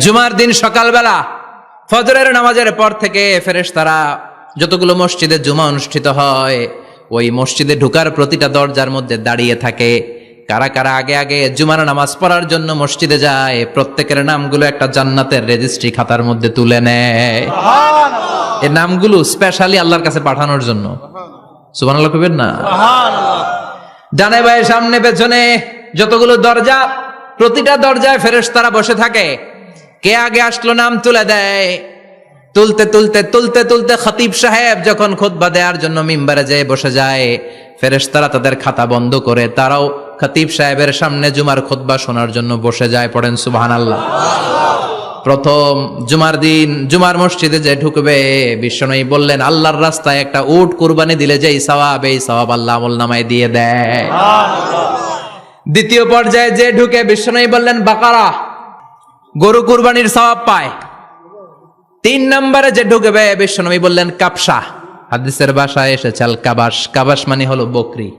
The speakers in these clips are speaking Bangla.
জুমার দিন সকালবেলা ফজরের নামাজের পর থেকে ফেরেশতারা যতগুলো মসজিদে জুমা অনুষ্ঠিত হয় ওই মসজিদে ঢোকার প্রতিটা দরজার মধ্যে দাঁড়িয়ে থাকে। কারা কারা আগে আগে জুমার নামাজ পড়ার জন্য মসজিদে যায় প্রত্যেকের নামগুলো একটা জান্নাতের রেজিস্ট্রি খাতার মধ্যে তুলে নেয়। এই নামগুলো স্পেশালি আল্লাহর কাছে পাঠানোর জন্য। সুবহানাল্লাহ কইবেন না? ডানে বায়ে সামনে পেছনে যতগুলো দরজা, প্রতিটা দরজায় ফেরেশতারা বসে থাকে। কে আগে আসলো নাম তুলে দেয়। তুলতে তুলতে তুলতে তুলতে খতিব সাহেব যখন খুতবা দেওয়ার জন্য মিম্বারে যেয়ে বসে যায়, ফেরেশতারা তাদের খাতা বন্ধ করে তারাও খতিব সাহেবের সামনে জুমার খুতবা শোনার জন্য বসে যায়। পড়েন সুবহানাল্লাহ। প্রথম জুমার দিন জুমার মসজিদে যে ঢুকবে, বিশ্বনবী বললেন আল্লাহর রাস্তায় একটা উট কুরবানি দিলে যেই সওয়াব, এই সওয়াব আল্লাহ আমলনামায় দিয়ে দেয়। দ্বিতীয় পর্যায়ে যে ঢুকে, বিশ্বনবী বললেন বাকারা, গরু কুরবানির সওয়াব পায়। তিন নম্বরে যে ঢুকবে, বিশ্বনবী বললেন কাবসা, হাদিসের ভাষায় এসেছে আল কাবাস, কাবাস মানে হলো বকরি,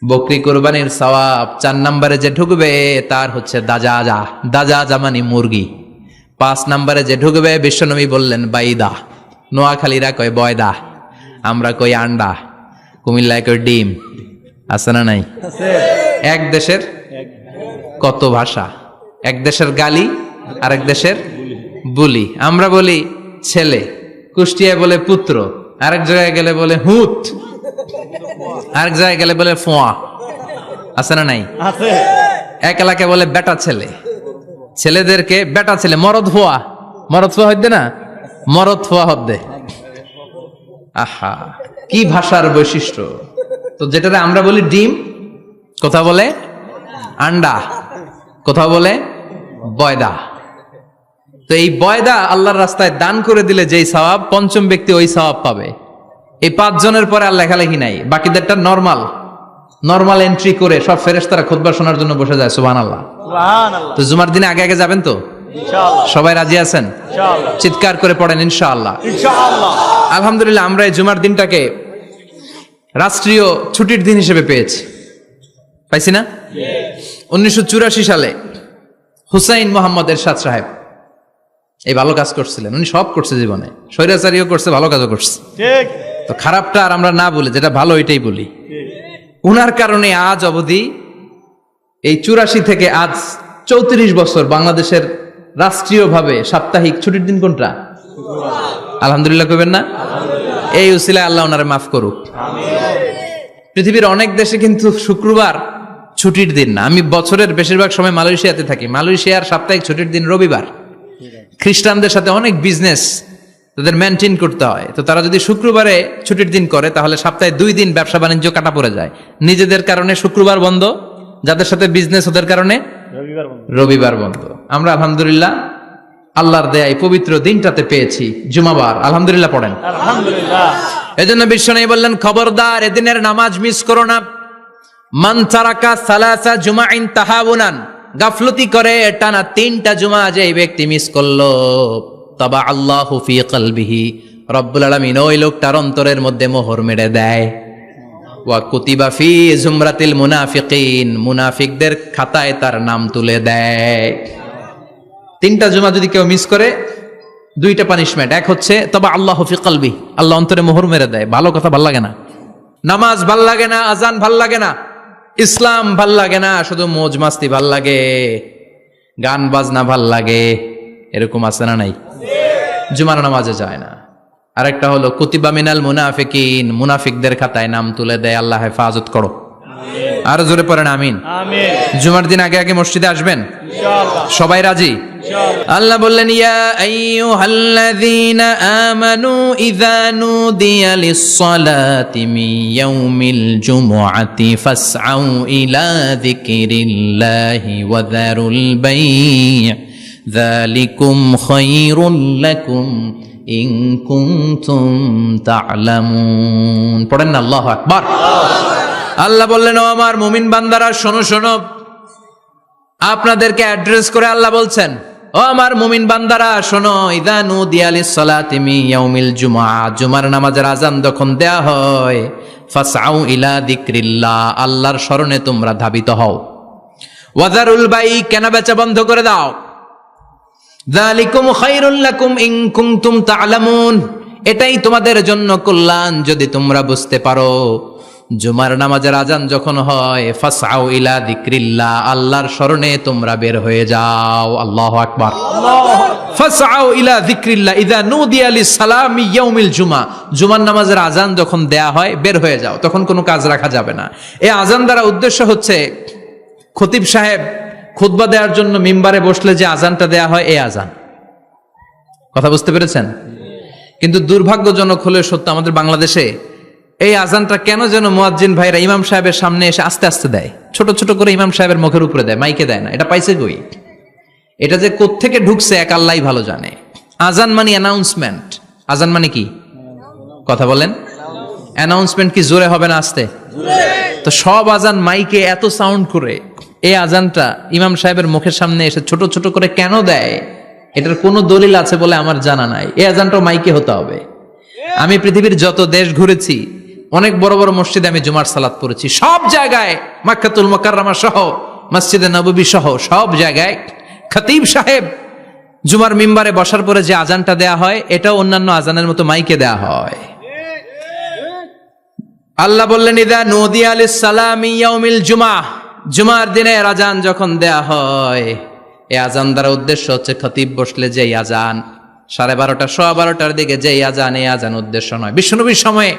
বকরি কুরবানির সওয়াব। চার নম্বরে যে ঢুকবে তার হচ্ছে দাজাজা, দাজাজা মানে মুরগি। পাঁচ নম্বরে যে ঢুকবে, বিশ্বনবী বললেন বাইদা, নোয়াখালীরা কয় বয়দা, আমরা কই আন্ডা, কুমিল্লায় কই ডিম। আছে না নাই? এক দেশের কত ভাষা, এক দেশের গালি আর এক দেশের বুলি। আমরা বলি ছেলে, কুষ্টিয়ায় বলে পুত্র, আরেক জায়গায় গেলে বলে হুত, আরেক জায়গায় গেলে বলে ফোয়া। আছে না নাই? এক এলাকায় বলে বেটা ছেলে, ছেলেদেরকে বেটা ছেলে, মরদ ফোয়া, মরদ ফোয়া হইতে না, মরদ ফোয়া হদ্দে। আহা, কি ভাষার বৈশিষ্ট্য। তো যেটাতে আমরা বলি ডিম, কোথাও বলে আন্ডা, কোথাও বলে বয়দা। তো এই বয়দা আল্লাহর রাস্তায় দান করে দিলে যেই সওয়াব, পঞ্চম ব্যক্তি ওই সওয়াব পাবে। এই 5 জনের পরে আর লেখালেখি নাই, বাকিদেরটা নরমাল এন্ট্রি করে সব ফেরেশতারা খুতবা শোনার জন্য বসে যায়। সুবহানাল্লাহ। তো জুমার দিনে আগে আগে যাবেন তো? সবাই রাজি আছেন? চিৎকার করে পড়েন ইনশাআল্লাহ। আলহামদুলিল্লাহ, আমরা এই জুমার দিনটাকে রাষ্ট্রীয় ছুটির দিন হিসেবে পেয়েছি, পাইছি না? 1984 সালে হুসাইন মোহাম্মদ এরশাদ সাহেব এই ভালো কাজ করছিলেন। উনি সব করছে জীবনে, স্বৈরাচারীও করছে, ভালো কাজও করছে। তো খারাপটা আর আমরা না বলি, যেটা ভালো ওইটাই বলি। উনার কারণে আজ অবধি এই 84 থেকে আজ 34 বছর বাংলাদেশের রাষ্ট্রীয়ভাবে সাপ্তাহিক ছুটির দিন কোনটা? আলহামদুলিল্লাহ কইবেন না? এই উসিলায় আল্লাহ ওনারে মাফ করুক। পৃথিবীর অনেক দেশে কিন্তু শুক্রবার ছুটির দিন না। আমি বছরের বেশিরভাগ সময় মালয়েশিয়াতে থাকি। মালয়েশিয়ার সাপ্তাহিক ছুটির দিন রবিবার। খ্রিস্টানদের সাথে অনেক বিজনেস তাদের মেনটেন করতে হয়। তো তারা যদি শুক্রবারে ছুটির দিন করে, তাহলে সপ্তাহে 2 দিন ব্যবসা বাণিজ্য কাটা পড়ে যায়। নিজেদের কারণে শুক্রবার বন্ধ, যাদের সাথে বিজনেস ওদের কারণে রবিবার বন্ধ। আমরা আলহামদুলিল্লাহ আল্লাহর দেয়ায় পবিত্র দিনটাতে পেয়েছি জুমাবার। আলহামদুলিল্লাহ পড়েন আলহামদুলিল্লাহ। এজন্য বিশ্বনবী বললেন খবরদার এদিনের নামাজ মিস করো না। মান তারাকা সালাসা জুমাইন তাহাউনান, গাফলতি করে টানা 3টা জুমা যে ব্যক্তি মিস করলো, তাবা আল্লাহু ফি কলবিহি, রব্বুল আলামিন ওই লোকটার অন্তরের মধ্যে মোহর মেরে দেয়। ওয়া কুতিবা ফি জুমরাতিল মুনাফিকিন, মুনাফিকদের খাতায় তার নাম তুলে দেয়। 3টা জুমা যদি কেউ মিস করে, 2টা পানিশমেন্ট। এক হচ্ছে তাবা আল্লাহু ফি কলবি, আল্লাহ অন্তরে মোহর মেরে দেয়। ভালো কথা ভাল লাগে না, নামাজ ভাল লাগে না, আজান ভাল লাগে না, ইসলাম ভাল লাগে না, শুধু মौज মাস্তি ভাল লাগে, গান বাজনা ভাল লাগে। এরকম আছে না নাই? জুমার নামাজে যায় না। আরেকটা হলো কুতিবা মিনাল মুনাফিকিন, মুনাফিকদের খাতায় নাম তুলে দেয়। আল্লাহ হেফাজত করো। আর জোরে পড়েন আমিন। জুমার দিন আগে আগে মসজিদে আসবেন ইনশাআল্লাহ। সবাই রাজি? আল্লাহ বললেন ইয়া আইয়ুহাল্লাযীনা আমানু ইযা নুদিয়া লিস-সালাতি মিন ইয়াউমিল জুমুআতি ফাসআউ ইলা যিকরিল্লাহি ওয়া যারুল বাই', যালিকুম খায়রুল লাকুম ইন কুনতুম তা'লামুন। পড়েন না আল্লাহু আকবার। আল্লাহ বললেন ও আমার মুমিন বান্দারা শোনো শোনো। আপনাদেরকে অ্যাড্রেস করে আল্লাহ বলছেন ও আমার মুমিন বান্দারা শোনো, ইযা নুদিয়া লিস-সালাতি মিন ইয়াউমিল জুমআ, জুমার নামাজের আযান যখন দেয়া হয়, ফাসআউ ইলা যিকরিল্লাহ, আল্লাহর স্মরণে তোমরা ধাবিত হও। ওয়াজারুল বাই, কেনা বেচা বন্ধ করে দাও। যালিকুম খায়রুল লাকুম ইন কুনতুম তা'লামুন, এটাই তোমাদের জন্য কল্যাণ যদি তোমরা বুঝতে পারো। জুমার নামাজের আজান যখন হয়, ফাসআউ ইলা যিকরিল্লাহ, আল্লাহর স্মরণে তোমরা বের হয়ে যাও। আল্লাহু আকবার। ফাসআউ ইলা যিকরিল্লাহ ইযা নুদিয়া লিস-সালামি ইয়াউমিল জুমা, জুমার নামাজের আজান যখন দেয়া হয় বের হয়ে যাও, তখন কোনো কাজ রাখা যাবে না। এই আজান দ্বারা উদ্দেশ্য হচ্ছে খতিব সাহেব খুতবা দেওয়ার জন্য মিম্বারে বসলে যে আজানটা দেয়া হয়, এই আজান। কথা বুঝতে পেরেছেন? কিন্তু দুর্ভাগ্যজনক হলে সত্য, আমাদের বাংলাদেশে এই আজানটা কেন যেন মুয়াজ্জিন ভাইরা ইমাম সাহেবের সামনে এসে আস্তে আস্তে দেয়, ছোট ছোট করে ইমাম সাহেবের মুখের উপরে দেয়, মাইকে দেয় না। এটা পাইছে কই? এটা যে কোত্থেকে ঢুকছে এক আল্লাহই ভালো জানে। আজান মানে অ্যানাউন্সমেন্ট। আজান মানে কি? কথা বলেন। অ্যানাউন্সমেন্ট কি জোরে হবে না আস্তে? তো সব আজান মাইকে এত সাউন্ড করে, এই আজানটা ইমাম সাহেবের মুখের সামনে এসে ছোট ছোট করে কেন দেয়? এটার কোনো দলিল আছে বলে আমার জানা নাই। এই আজানটাও মাইকে হতে হবে। আমি পৃথিবীর যত দেশ ঘুরেছি, অনেক বড় বড় মসজিদে আমি জুমার সালাত পড়েছি, সব জায়গায় মাক্কাতুল মুকাররমা সহ মসজিদে নববী সহ সব জায়গায় খতিব সাহেব জুমার মিম্বারে বসার পরে যে আজানটা দেয়া হয়, এটাও অন্যান্য আজানের মতো মাইকে দেয়া হয়। আল্লাহ বললেন, ইযা নুদিয়া লিস-সালামি ইয়াউমিল জুমা, জুমার দিনের আজান যখন দেয়া হয়, এই আজান দ্বারা উদ্দেশ্য হচ্ছে খতিব বসলে যেই আজান 12:30 12:15 দিকে যেই আজান, এই আজান উদ্দেশ্য নয়। বিশ্বনবীর সময়ে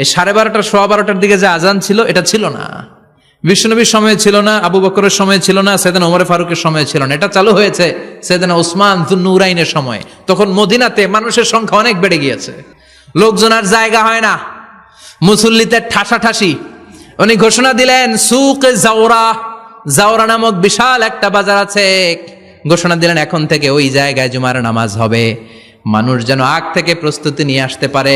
এই 12:30 12:15 দিকে যে আজান ছিল, এটা ছিল না। বিশ্বনবীর সময় ছিল না, আবু বকরের সময় ছিল না, সাইয়েদনা ওমর ফারুকের সময় ছিল না। এটা চালু হয়েছে সাইয়েদনা উসমান যুন্নুরাইনের সময়। তখন মদিনাতে মানুষের সংখ্যা অনেক বেড়ে গিয়েছে, লোকজন আর জায়গা হয় না, মুসল্লিতে ঠাসাঠাসি। উনি ঘোষণা দিলেন, সুক জাওরা, জাওরা নামক বিশাল একটা বাজার আছে, ঘোষণা দিলেন এখন থেকে ওই জায়গায় জুমার নামাজ হবে। মানুষ যেন আগ থেকে প্রস্তুতি নিয়ে আসতে পারে,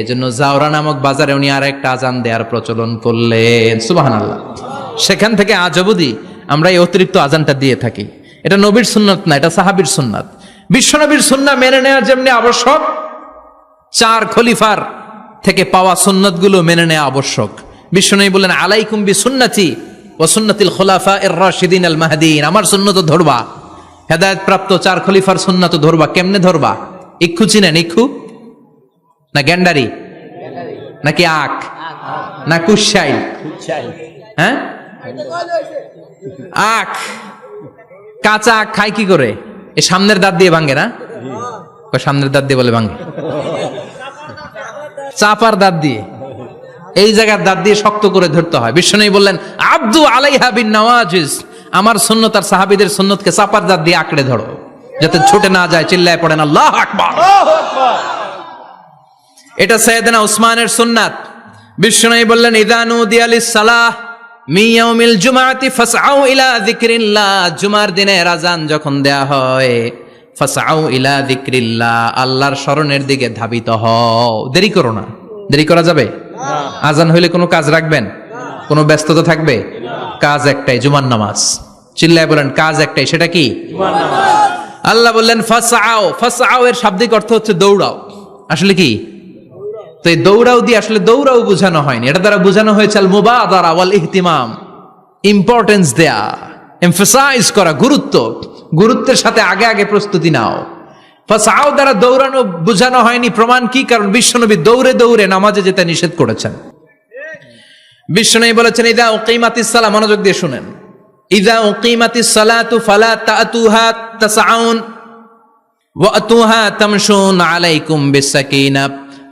এজন্য জাওরা নামক বাজারে উনি আর একটা আজান দেওয়ার প্রচলন করলেন। সুবহানাল্লাহ। সেখান থেকে আজ অবধি আমরা এই অতিরিক্ত আজানটা দিয়ে থাকি। এটা নবীর সুন্নাত না, এটা সাহাবীর সুন্নাত। বিশ্বনবীর সুন্নাহ মেনে নেওয়া যেমনি আবশ্যক, 4 খলিফার থেকে পাওয়া সুন্নাতগুলো মেনে নেওয়া আবশ্যক। বিশ্বনবী বললেন, আলাইকুম বিসুন্নতি ওয়া সুন্নাতিল খুলাফায়ে রাশিদিন আল মাহদিন, আমার সুন্নাত ধরবা। হেদায়েত প্রাপ্ত 4 খলিফার সুন্নাত ধরবা। কেমনে ধরবা? ইক্ষু চিনেন? ইক্ষু না গ্যান্ডারি নাকি আখ না কুশাই? হ্যাঁ, আখ। কাঁচা আখ খায় কি করে? এই সামনের দাঁত দিয়ে ভাঙে না? সামনের দাঁত দিয়ে বলে ভাঙে, চাপার দাঁত দিয়ে, এই জায়গার দাঁত দিয়ে শক্ত করে ধরতে হয়। বিশ্বনবী বললেন, আব্দু আলাইহা বিন নওয়াজিজ, আমার সুন্নত আর সাহাবীদের সুন্নতকে চাপার দাঁত দিয়ে আঁকড়ে ধরো, যাতে ছুটে না যায়। চিল্লায় পড়েন আল্লাহু আকবার। এটা সাইয়েদনা উসমানের সুন্নাত। বিশ্বনবী বললেন, ইযা নুদিয়া লিস-সালাহ মিন ইয়াউমিল জুমআতি ফাসআউ ইলা যিকরিল্লাহ, জুমার দিনের আজান যখন দেয়া হয়, ফাসআউ ইলা যিকরিল্লাহ, আল্লাহর স্মরণের দিকে ধাবিত হও। দেরি করো না। দেরি করা যাবে? আজান হইলে কোনো কাজ রাখবেন? কোনো ব্যস্ততা থাকবে? কাজ একটাই, জুমার নামাজ। চিল্লায় বলেন, কাজ একটাই, সেটা কি? জুমার নামাজ। আল্লাহ বললেন ফাসআউ, ফাসআউ এর শাব্দিক অর্থ হচ্ছে দৌড়াও। আসলে কি? তো এই দৌড়াও দিয়ে আসলে দৌড়াও বোঝানো হয়নি, এটা দ্বারা বোঝানো হয়েছে আল মুবাদারা ওয়াল ইহতিমাম, ইম্পর্টেন্স দেয়া, এমফাসাইজ করা, গুরুত্ব, গুরুত্বের সাথে আগে আগে প্রস্তুতি নাও। ফাসআউ দ্বারা দৌড়ানো বোঝানো হয়নি। প্রমাণ কি? কারণ বিশ্বনবী দৌড়ে দৌড়ে নামাজে যেতে নিষেধ করেছেন। বিশ্বনবী বলেছেন, ইযা উকিমাতিস সালাহ, মনোযোগ দিয়ে শুনেন, ইযা উকিমাতিস সালাতু ফালা তাতুহা তাসআউন ওয়া আতুহা তামশুন আলাইকুম বিসাকিনা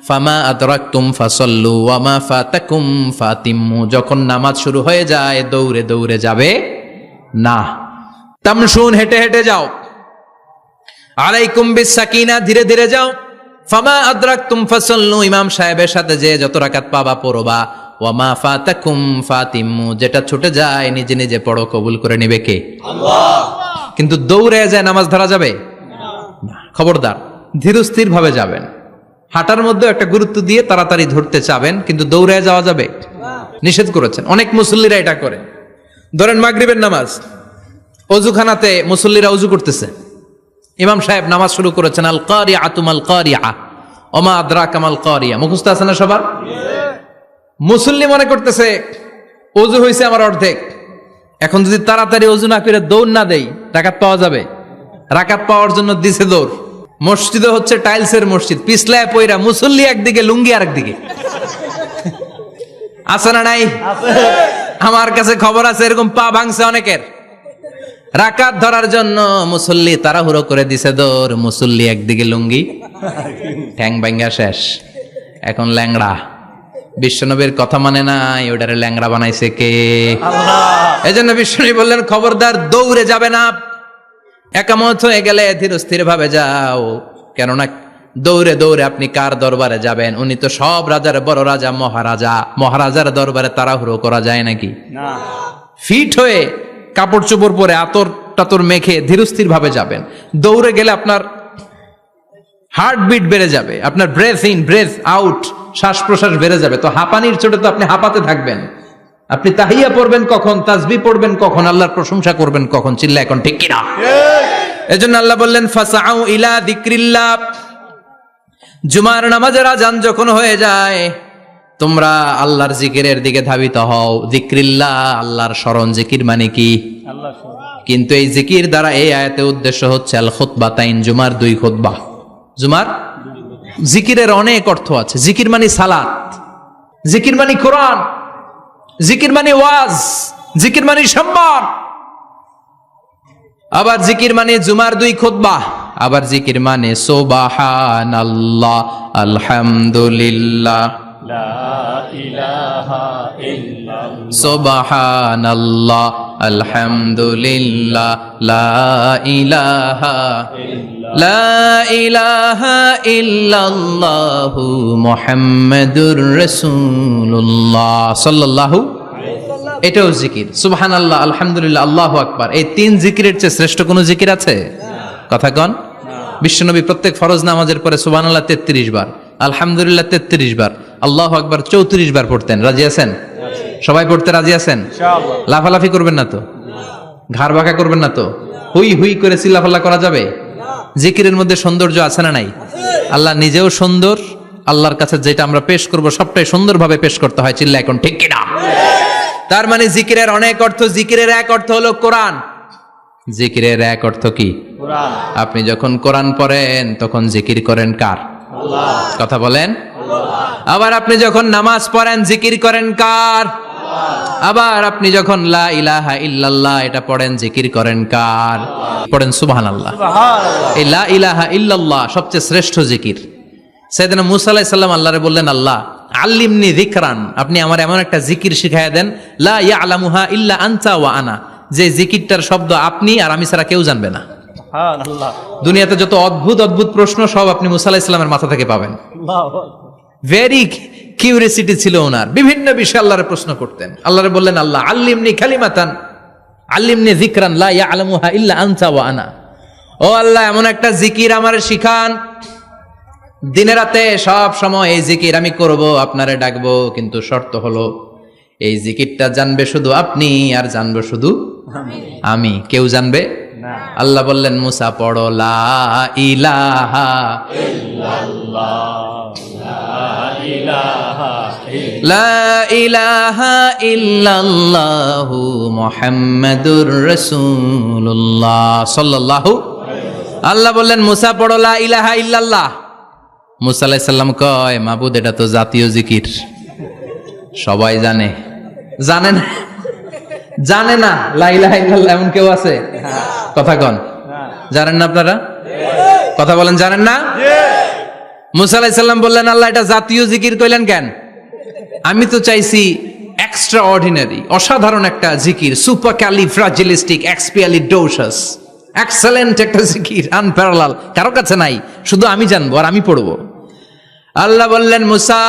ফামা আদরাকতুম ফাসাল্লু ওয়া মা ফাতাকুম ফাতিম্মু, যখন নামাজ শুরু হয়ে যায় দৌড়ে দৌড়ে যাবে না, তামশুন হেঁটে হেঁটে যাও, আলাইকুম বিসাকিনা ধীরে ধীরে যাও, ফামা আদরাকতুম ফাসাল্লু ইমাম সাহেবের সাথে যে যত রাকাত পাবা পড়বা, ওয়া মা ফাতাকুম ফাতিম্মু যেটা ছুটে যায় নিজে নিজে পড়ো, কবুল করে নেবে কে? আল্লাহ। কিন্তু দৌড়ে যায় নামাজ ধরা যাবে না। খবরদার, ধীরস্থির ভাবে যাবেন। হাঁটার মধ্যে একটা গুরুত্ব দিয়ে তাড়াতাড়ি ধরতে চাবেন, কিন্তু দৌড়ে যাওয়া যাবে নিষেধ করেছেন। অনেক মুসল্লিরা এটা করে। ধরেন মাগরিবের নামাজ, অজুখানাতে মুসল্লিরা অজু করতেছে, ইমাম সাহেব নামাজ শুরু করেছেন, আল কারিআতু মাল কারিআ ওমা আদরাকা মাল কারিআ, মুখস্থ আছে না সবার? মুসল্লি মনে করতেছে অজু হয়েছে আমার অর্ধেক, এখন যদি তাড়াতাড়ি অজু না করে দৌড় না দেই রাকাত পাওয়া যাবে রাকাত পাওয়ার জন্য দিছে দৌড়। মসজিদে হচ্ছে টাইলসের মসজিদ, পিছলায় পয়রা মুসল্লি একদিকে, লুঙ্গি আরেকদিকে। আছে না নাই? আমার কাছে খবর আছে এরকম পা ভাঙছে অনেকের। রাকাত ধরার জন্য মুসল্লি তাড়াহুড়ো করে দিছে দৌড়, মুসল্লি একদিকে লুঙ্গি, ঠ্যাং ভাঙ্গা শেষ, এখন ল্যাংড়া। বিশ্বনবীর কথা মানে নাই, ওটারে ল্যাংড়া বানাইছে কে? এই জন্য বিশ্বনবী বললেন খবরদার দৌড়ে যাবে না, একামত হয়ে গেলে ধীর স্থির ভাবে যাও। কেননা দৌড়ে দৌড়ে আপনি কার দরবারে যাবেন? উনি তো সব রাজার বড় রাজা, মহারাজা। মহারাজার দরবারে তাড়াহুড়ো করা যায় নাকি? ফিট হয়ে কাপড় চোপড় পরে আতর টাতর মেখে ধীরস্থির ভাবে যাবেন। দৌড়ে গেলে আপনার হার্টবিট বেড়ে যাবে, আপনার ব্রেথ ইন ব্রেথ আউট, শ্বাস প্রশ্বাস বেড়ে যাবে। তো হাঁপানির চোটে তো আপনি হাঁপাতে থাকবেন। আপনি তাহিয়া পড়বেন কখন, তাসবিহ পড়বেন কখন, আল্লাহর প্রশংসা করবেন কখন? চিল্লা এখন ঠিক কিনা? এজন্য আল্লাহ বললেন ফাসাউ ইলা যিকরিল্লাহ। জুমার নামাজের আযান যখন হয়ে যায় তোমরা আল্লাহর জিকিরের দিকে ধাবিত হও। যিকরিল্লাহ, আল্লাহর স্মরণ। জিকির মানে কি? কিন্তু এই জিকির দ্বারা এই আয়াতে উদ্দেশ্য হচ্ছে আল খুতবাতাইন, জুমার 2 খুতবা। জুমার জিকিরের অনেক অর্থ আছে। জিকির মানে সালাত, জিকির মানে কোরআন, জিকির মানে ওয়াজ, জিকির মানে সম্মান। আবার জিকির মানে জুমার 2 খুতবা। আবার জিকির মানে সুবহানাল্লাহ, আলহামদুলিল্লাহ, লা ইলাহা ইল্লাল্লাহ, সুবহানাল্লাহ, আলহামদুলিল্লাহ, লা ইলাহা ইল্লাল্লাহ, লা ইলাহা ইল্লাল্লাহু মুহাম্মাদুর রাসূলুল্লাহ সাল্লাল্লাহু। এটাও জিকির। সুবহানাল্লাহ, আলহামদুলিল্লাহ, আল্লাহু আকবার। এই 3 জিকিরের চেয়ে শ্রেষ্ঠ কোন জিকির আছে? কথা কন। বিশ্বনবী প্রত্যেক ফরজ নামাজের পরে সুবহানাল্লাহ 33 বার, আলহামদুলিল্লাহ 33 বার, আল্লাহু আকবার 34 বার পড়তেন। রাজি আছেন? সবাই পড়তে রাজি আছেন? ইনশাআল্লাহ। লাফালাফি করবেন না তো? ঘাড় বাঁকা করবেন না তো? হুই হুই করে চিল্লাফাল্লা করা যাবে? জিকিরের মধ্যে সৌন্দর্য আছে না নাই? আল্লাহ নিজেও সুন্দর। আল্লাহর কাছে যেটা আমরা পেশ করব সবটাই সুন্দরভাবে পেশ করতে হয়। চিল্লা এখন ঠিক কিনা? তার মানে জিকিরের অনেক অর্থ। জিকিরের এক অর্থ হলো কোরআন। জিকিরের এক অর্থ কি? কোরআন। আপনি যখন কোরআন পড়েন তখন জিকির করেন কার? আল্লাহ। কথা বলেন। আল্লাহ। আবার আপনি যখন নামাজ পড়েন জিকির করেন কার? আল্লাহ। আবার আপনি যখন লা ইলাহা ইল্লাল্লাহ এটা পড়েন জিকির করেন কার? আল্লাহ। পড়েন সুবহানাল্লাহ। সুবহানাল্লাহ। এই লা ইলাহা ইল্লাল্লাহ সবচেয়ে শ্রেষ্ঠ জিকির। সাইয়েদনা মুসা আলাইহিস সালাম আল্লাহরে বললেন, আল্লাহ আল্লিমনি যিকরান, আপনি আমার এমন একটা জিকির শিখায়া দেন লা ইয়ালামুহা ইল্লা আনতা ওয়া আনা, যে জিকিরটার শব্দ আপনি আর আমি ছাড়া কেউ জানবে না। সুবহানাল্লাহ। দুনিয়াতে যত অদ্ভুত অদ্ভুত প্রশ্ন সব আপনি মুসা আলাইহিস সালামের মাথা থেকে পাবেন। ভেরি কিউরিয়াসিটি ছিল ওনার, বিভিন্ন বিষয়ে আল্লাহরে প্রশ্ন করতেন। আল্লাহরে বললেন, আল্লাহ আল্লিমনি কালিমাতান আল্লিমনি যিকরান লা ইয়ালামুহা ইল্লা আনতা ওয়া আনা। ও আল্লাহ এমন একটা জিকির আমারে শিখান, দিনে রাতে সব সময় এই জিকির আমি করব, আপনারে ডাকবো, কিন্তু শর্ত হলো এই জিকিরটা জানবে শুধু আপনি আর জানবো শুধু আমি, কেউ জানবে না। আল্লাহ বললেন, মুসা পড়ো লা ইলাহা ইল্লাল্লাহ, লা ইলাহা ইল্লাল্লাহু মুহাম্মাদুর রাসূলুল্লাহ সাল্লাল্লাহু। আল্লাহ বললেন, মুসা পড়ো লা ইলাহা ইল্লাল্লাহ। মুসা আলাইহিস সালাম কয়, মাবুদ এটা তো জাতীয় জিকির, সবাই জানে। জানে না? জানে না লা ইলাহা ইল্লাল্লাহ এমন কেউ আছে? কথা কন। জানেন না আপনারা? কথা বলেন, জানেন না? মুসা আলাইহিস সালাম বললেন, আল্লাহ এটা জাতীয় জিকির কইলেন কেন? আমি তো চাইছি এক্সট্রা অর্ডিনারি, অসাধারণ একটা জিকির, সুপারক্যালিফ্রাজিলিস্টিক এক্সপিয়ালিডোসাস, এক্সেলেন্ট একটা জিকির, আনপ্যারালাল, কারো কাছে নাই, শুধু আমি জানবো আর আমি পড়বো। আল্লাহ বললেন, মুসা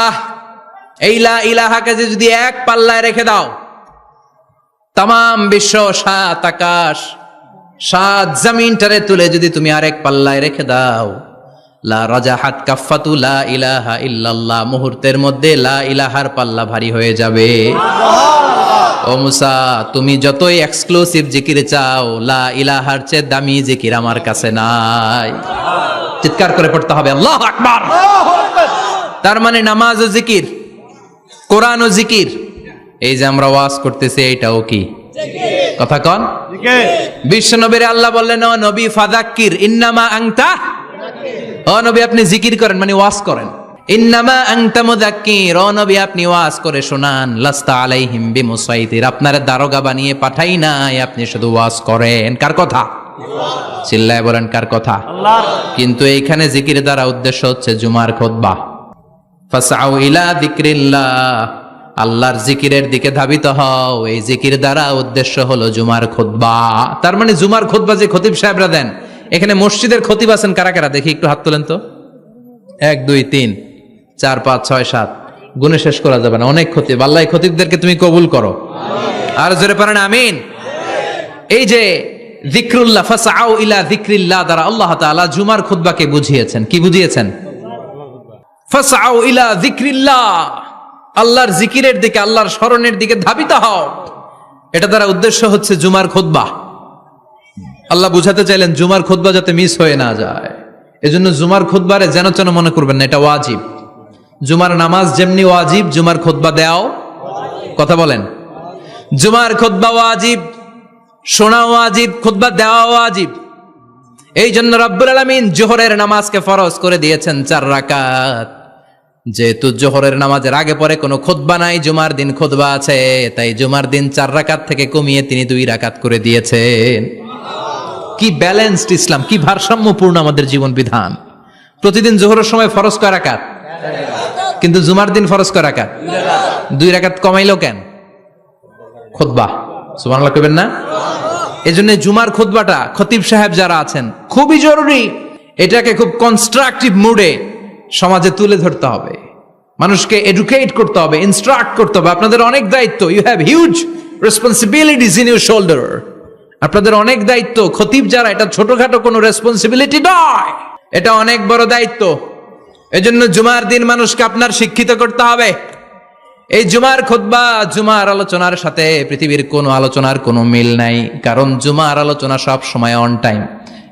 এই লা ইলাহাকে যদি এক পাল্লায় রেখে দাও, তামাম বিশ্ব, 7 আকাশ 7 জমিনটারে তুলে যদি তুমি আরেক পাল্লায় রেখে দাও, লা রাজাহাত কাফাতু লা ইলাহা ইল্লাল্লাহ, মুহূর্তের মধ্যে লা ইলাহার পাল্লা ভারী হয়ে যাবে। ও মুসা, তুমি যতই এক্সক্লুসিভ জিকির চাও, লা ইলাহার চেয়ে দামি জিকির আমার কাছে নাই। চিৎকার করে পড়তে হবে আল্লাহু আকবার। তার মানে নামাজ ও জিকির, কোরআন ও জিকির, এই যে আমরা ওয়াজ করতেছি এটাও কি? কথা কন। বিশ্ব নবীর আল্লাহ বললেন, ও নবী ফাযাক্কির ইন্নামা আনতা, ও নবী আপনি জিকির করেন মানে ওয়াজ করেন। ইন্নামা আনতা মুযাক্কির, ও নবী আপনি ওয়াজ করে শোনান। লাস্তা আলাইহিম বিমুসাইতির, আপনারে দারোগা বানিয়ে পাঠাই নাই, আপনি শুধু ওয়াজ করেন। কার কথা? চিল্লায় বলেন কার কথা? আল্লাহর। কিন্তু এইখানে জিকির দ্বারা উদ্দেশ্য হচ্ছে জুমার খুতবা। ফাসআউ ইলা যিকরিল্লাহ, আল্লাহর জিকিরের দিকে ধাবিত হও। এই জিকির দ্বারা উদ্দেশ্য হলো জুমার খুতবা। তার মানে জুমার খুতবা যে খতিব সাহেবরা দেন, এখানে মসজিদের খতিব আছেন কারা কারা দেখি একটু হাত তোলেন তো। 1 2 3 4 5 6 7, গুণে শেষ করা যাবে না, অনেক খতিব। আল্লাহ এই খতিবদেরকে তুমি কবুল করো। আর জোরে পড়েন আমিন। এই যে যিকরুল্লাহ, ফাসআউ ইলা যিকরিল্লাহ দ্বারা আল্লাহ তাআলা জুমার খুতবাকে বুঝিয়েছেন। কি বুঝিয়েছেন? ফাসআউ ইলা যিকরিল্লাহ, আল্লাহর জিকিরের দিকে, আল্লাহর স্মরণের দিকে ধাবিত হও। এটা দ্বারা উদ্দেশ্য হচ্ছে জুমার খুতবা। আল্লাহ বুঝাতে চাইলেন জুমার খুতবা যাতে মিস হয়ে না যায়। এজন্য জুমার খুতবারে যেন তেন মনে করবেন না, এটা ওয়াজিব। জুমার নামাজ যেমনি ওয়াজিব, জুমার খুতবা দেওয়াও, কথা বলেন, জুমার খুতবা ওয়াজিব, শোনা ওয়াজিব, খুতবা দেওয়া ওয়াজিব। এই জন্য রব্বুল আলামিন জোহরের নামাজকে ফরজ করে দিয়েছেন 4 রাকাত। যেহেতু জোহরের নামাজের আগে পরে কোনো খুতবা নাই, জুমার দিন খুতবা আছে, তাই জুমার দিন 4 রাকাত থেকে কমিয়ে তিনি 2 রাকাত করে দিয়েছেন। কি ব্যালেন্সড ইসলাম, কি ভারসাম্যপূর্ণ আমাদের জীবন বিধান। প্রতিদিন জোহরের সময় ফরজ কয় রাকাত, কিন্তু জুমার দিন ফরজ কয় রাকাত? 2 রাকাত কমাইলো কেন? খুতবা। সুবহানাল্লাহ কইবেন না? এজন্য জুমার খুতবাটা খতিব সাহেব যারা আছেন খুবই জরুরি। এটাকে খুব কনস্ট্রাকটিভ মুডে সমাজে তুলে ধরতে হবে, মানুষকে এডুকেট করতে হবে, ইনস্ট্রাক্ট করতে হবে। আপনাদের অনেক দায়িত্ব, you have huge responsibilities in your shoulder. আপনাদের অনেক দায়িত্ব। খতিব যারা, এটা ছোটখাটো কোনো রেসপন্সিবিলিটি নয়, এটা অনেক বড় দায়িত্ব। এজন্য জুমার দিন মানুষকে আপনার শিক্ষিত করতে হবে। এই জুমার খুতবা, জুমার আলোচনার সাথে পৃথিবীর কোনো আলোচনার কোনো মিল নাই। কারণ জুমার আলোচনা সব সময় অন টাইম,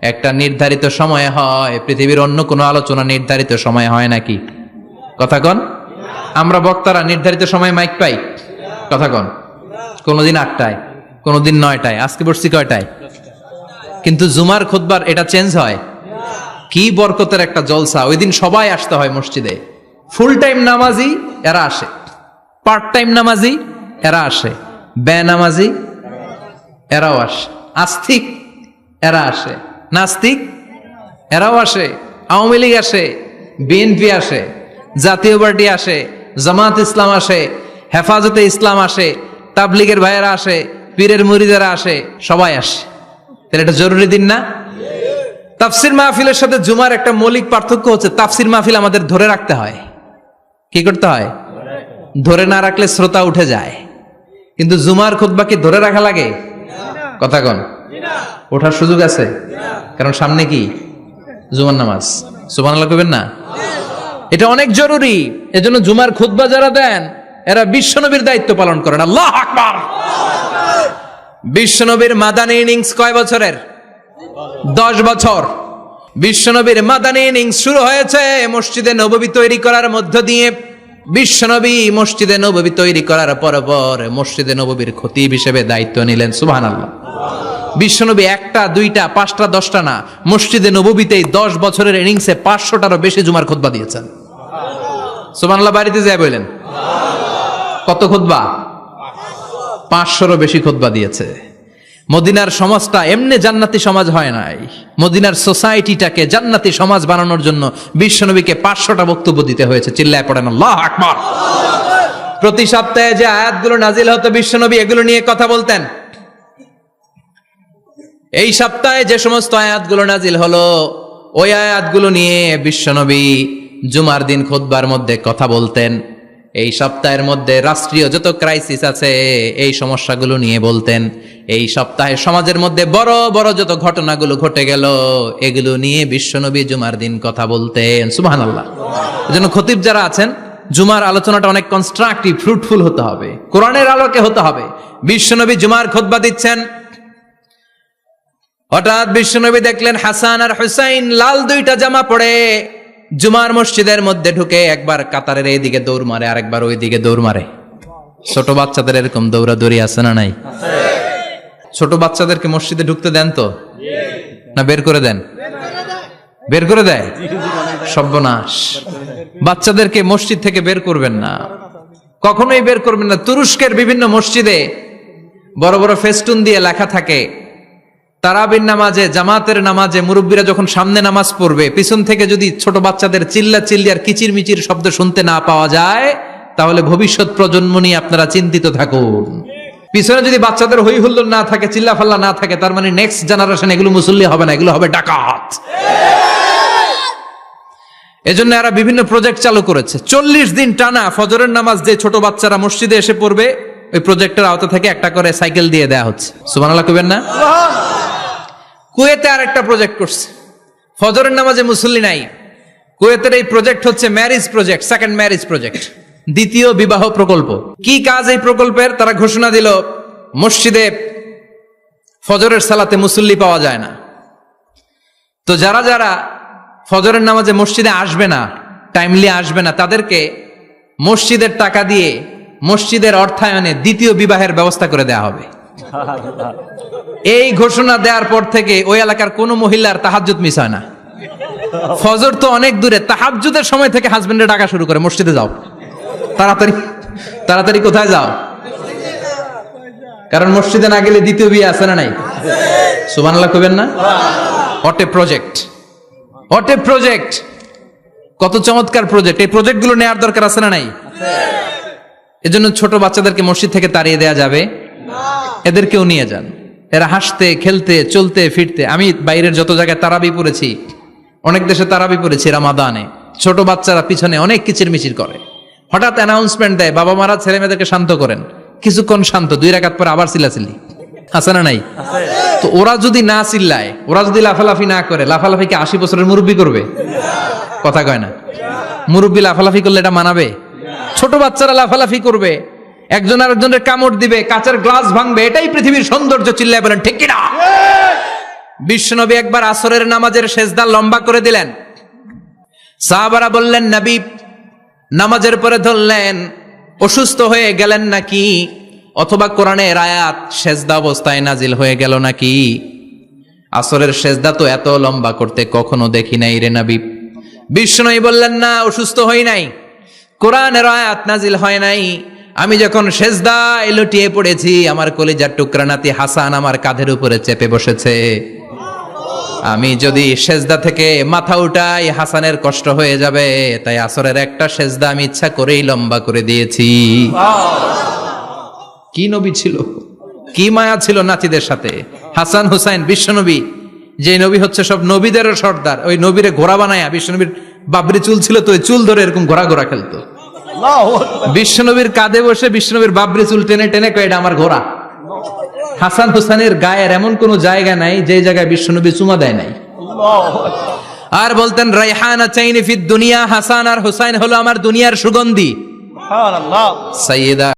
একটা নির্ধারিত সময় হয়। পৃথিবীর অন্য কোনো আলোচনা নির্ধারিত সময় হয় নাকি? কথা কন। আমরা বক্তারা নির্ধারিত সময় মাইক পাই? কথা কন। কোনোদিন 8টায়, কোনোদিন 9টায়, আজকে বসছি কয়টায়? কিন্তু জুমার খুতবার এটা চেঞ্জ হয়। কি বরকতের একটা জলসা। ওই দিন সবাই আসতে হয় মসজিদে। ফুল টাইম নামাজি এরা আসে, পার্ট টাইম নামাজি এরা আসে, বেনামাজি এরাও আসে, আস্তিক এরা আসে, নাস্তিক এরাও আসে, আওয়ামী লীগ আসে, বিএনপি আসে, জাতীয় পার্টি আসে, জামাত ইসলাম আসে, হেফাজতে ইসলাম আসে, তাবলিগের ভাইয়েরা আসে, পীরের মুরিদেরা আসে, সবাই আসে। তাহলে এটা জরুরি দিন না? তাফসির মাহফিলের সাথে জুমার একটা মৌলিক পার্থক্য হচ্ছে, তাফসির মাহফিল আমাদের ধরে রাখতে হয়। কি করতে হয়? ধরে না রাখলে শ্রোতা উঠে যায়। কিন্তু জুমার খুতবা কি ধরে রাখা লাগে? কথা কন। ওঠার সুযোগ আছে? কারণ সামনে কি? জুমার নামাজ। সুবহানাল্লাহ কইবেন না? এটা অনেক জরুরি। এজন্য জুমার খুতবা যারা দেন এরা বিশ্বনবীর দায়িত্ব পালন করেন। আল্লাহু আকবার। বিশ্বনবীর মাদানী ইনিংস কয় বছরের? 10 বছর। বিশ্বনবীর মাদানী ইনিংস শুরু হয়েছে মসজিদে নববী তৈরি করার মধ্য দিয়ে। বিশ্বনবী মসজিদে নববী তৈরি করার পর মসজিদে নববীর খতিব হিসেবে দায়িত্ব নিলেন। সুবহানাল্লাহ। বিশ্বনবী 1টা 2টা 5টা 10টা না, মসজিদে নববীতেই 10 বছরের ইনিংসে 500টারও বেশি জুমার খুতবা দিয়েছেন। সুবহানাল্লাহ। বাড়িতে যায় বলেন কত খুতবা? 500রও বেশি খুতবা দিয়েছে। মদিনার সমাজটা এমনি জান্নাতি সমাজ হয় নাই। মদিনার সোসাইটিটাকে জান্নাতি সমাজ বানানোর জন্য বিশ্বনবীকে 500টা বক্তব্য দিতে হয়েছে। চিল্লায় পড়েন আল্লাহু আকবার। প্রতি সপ্তাহে যে আয়াতগুলো নাজিল হতো বিশ্বনবী এগুলো নিয়ে কথা বলতেন। এই সপ্তাহে যে সমস্ত আয়াতগুলো নাজিল হলো ওই আয়াতগুলো নিয়ে বিশ্বনবী জুমার দিন খুতবার মধ্যে কথা বলতেন। এই সপ্তাহের মধ্যে রাষ্ট্রীয় যত ক্রাইসিস আছে এই সমস্যাগুলো নিয়ে বলতেন। এই সপ্তাহে সমাজের মধ্যে বড় বড় যত ঘটনাগুলো ঘটে গেল এগুলো নিয়ে বিশ্বনবী জুমার দিন কথা বলতেন। সুবহানাল্লাহ। এজন্য খতিব যারা আছেন জুমার আলোচনাটা অনেক কনস্ট্রাকটিভ, ফ্রুটফুল হতে হবে, কোরআনের আলোকে হতে হবে। বিশ্বনবী জুমার খুতবা দিচ্ছেন, হঠাৎ বিশ্বনবী দেখলেন হাসান আর হুসাইন লাল 2টা জামা পরে জুমার মসজিদের মধ্যে ঢুকে একবার কাতারের এইদিকে দৌড় মারে, আরেকবার ওই দিকে দৌড় মারে। ছোট বাচ্চাদের এরকম দৌড়াদৌড়ি আছে না নাই? ছোট বাচ্চাদেরকে মসজিদে ঢুকতে দেন তো, না বের করে দেন? বের করে দেয়। সর্বনাশ, বাচ্চাদেরকে মসজিদ থেকে বের করবেন না, কখনোই বের করবেন না। তুরস্কের বিভিন্ন মসজিদে বড় বড় ফেস্টুন দিয়ে লেখা থাকে, তারাবির নামাজে, জামাতের নামাজে মুরব্বীরা যখন সামনে নামাজ পড়বে, পিছন থেকে যদি ছোট বাচ্চাদের চিল্লা চিল্লি আর কিচির মিচির শব্দ শুনতে না পাওয়া যায়, তাহলে ভবিষ্যৎ প্রজন্ম নিয়ে আপনারা চিন্তিত থাকুন। পিছনে যদি বাচ্চাদের হই হুল্লোড় না থাকে, চিল্লা ফাল্লা না থাকে, তার মানে নেক্সট জেনারেশন এগুলো মুসল্লি হবে না, এগুলো হবে ডাকাত। এজন্য এরা বিভিন্ন প্রজেক্ট চালু করেছে। 40 দিন টানা ফজরের নামাজ যে ছোট বাচ্চারা মসজিদে এসে পড়বে, ওই প্রজেক্টের আওতা থেকে একটা করে সাইকেল দিয়ে দেয়া হচ্ছে। সুবহানাল্লাহ কইবেন না? কুয়েতে আর একটা প্রজেক্ট করছে, ফজরের নামাজে মুসল্লি নাই। কুয়েতের এই প্রজেক্ট হচ্ছে marriage project, second marriage project, দ্বিতীয় বিবাহ প্রকল্প। কি কাজ এই প্রকল্পের? তারা ঘোষণা দিল, মসজিদে ফজরের সালাতে মুসল্লি পাওয়া যায় না, তো যারা যারা ফজরের নামাজে মসজিদে আসবে না, টাইমলি আসবে না, তাদেরকে মসজিদের টাকা দিয়ে, মসজিদের অর্থায়নে দ্বিতীয় বিবাহের ব্যবস্থা করে দেয়া হবে। এই ঘোষণা দেওয়ার পর থেকে ওই এলাকার কোন মহিলার তাহাজ্জুদ মিস হয় না। ফজর তো অনেক দূরে, তাহাজ্জুদের সময় থেকে হাজবেন্ডের ডাকা শুরু করে, মসজিদে যাও, তাড়াতাড়ি তাড়াতাড়ি। কোথায় যাও? কারণ মসজিদে না গেলে দ্বিতীয় বিয়ে আছে না নাই? সুবহানাল্লাহ কইবেন না? What a project, what a project, কত চমৎকার প্রজেক্ট। এই প্রজেক্টগুলো নেওয়ার দরকার আছে না নাই? এজন্য ছোট বাচ্চাদেরকে মসজিদ থেকে তাড়িয়ে দেয়া যাবে না, এদেরকেও নিয়ে যান। এরা হাসতে খেলতে চলতে ফিরতে, আমি বাইরের যত জায়গায় তারাবি পড়েছি, অনেক দেশে তারাবি পড়েছি রামাদানে, ছোট বাচ্চারা পিছনে অনেক কিচির মিচির করে, হঠাৎ অ্যানাউন্সমেন্ট দেয়, বাবা মারা ছেলে মেয়েদেরকে শান্ত করেন, কিছুক্ষণ শান্ত, 2 রাকাত পরে আবার চিল্লাচিল্লি, আছে না নাই? তো ওরা যদি না চিল্লায়, ওরা যদি লাফালাফি না করে, লাফালাফি কি 80 বছরের মুরব্বি করবে? কথা কয় না। মুরব্বি লাফালাফি করলে এটা মানাবে? ছোট বাচ্চারা লাফালাফি করবে, একজন আরেকজনের কামড় দিবে, কাঁচের গ্লাস ভাঙবে, এটাই পৃথিবীর সৌন্দর্য। চিল্লায় বলেন ঠিক কিনা? বিশ্বনবী একবার আসরের নামাজের সেজদা লম্বা করে দিলেন, সাহাবারা বললেন, নবী নামাজের পরে ধরলেন, অসুস্থ হয়ে গেলেন নাকি, অথবা কোরআনের আয়াত সেজদা অবস্থায় নাজিল হয়ে গেল নাকি? আসরের সেজদা তো এত লম্বা করতে কখনো দেখি নাই রে নবী। বিশ্বনবী বললেন, না, অসুস্থ হই নাই, কোরআনের আয়াত নাজিল হয় নাই, আমি যখন সেজদায় লুটিয়ে পড়েছি, আমার কলিজার টুকরা নাতি হাসান আমার কাঁধের উপরে চেপে বসেছে, আমি যদি সেজদা থেকে মাথা উঠাই হাসানের কষ্ট হয়ে যাবে, তাই আসরের একটা সেজদা আমি ইচ্ছা করেই লম্বা করে দিয়েছি। কি নবী ছিল, কি মায়া ছিল নাতিদের সাথে। হাসান হুসাইন, বিশ্বনবী যে নবী হচ্ছে সব নবীদেরও সর্দার, ওই নবীরে ঘোড়া বানায়া, বিশ্বনবীর বাবরি চুল ছিল তো, ওই চুল ধরে এরকম ঘোড়া ঘোড়া খেলতো। বিশ্বনবীর কাঁধে বসে বিশ্বনবীর বাবরি চুল টেনে টেনে কয়, এটা আমার ঘোড়া। হাসান হুসাইনের গায়ের এমন কোন জায়গা নাই যে জায়গায় বিশ্বনবী চুমা দেয় নাই। আর বলতেন, রাইহানা চাইনি ফিদ দুনিয়া, হাসান আর হুসাইন হলো আমার দুনিয়ার সুগন্ধি। সুবহানাল্লাহ। সাইয়্যিদা